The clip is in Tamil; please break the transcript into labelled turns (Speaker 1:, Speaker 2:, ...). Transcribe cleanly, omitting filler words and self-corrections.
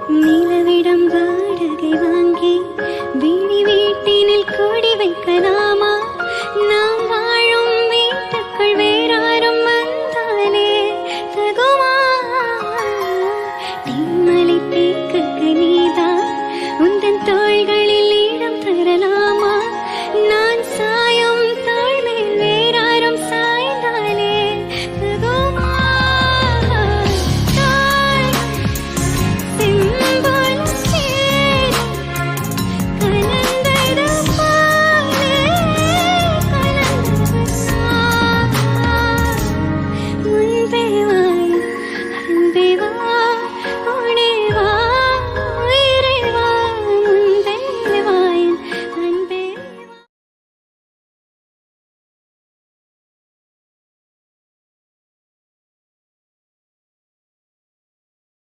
Speaker 1: நிலவிடம் வாடகை வாங்கி விழி வீட்டினில் கொடி வைக்கலாமா? நாம் வாழும் வீட்டுக்குள் வேறாரும் வந்தாலே தகுமா?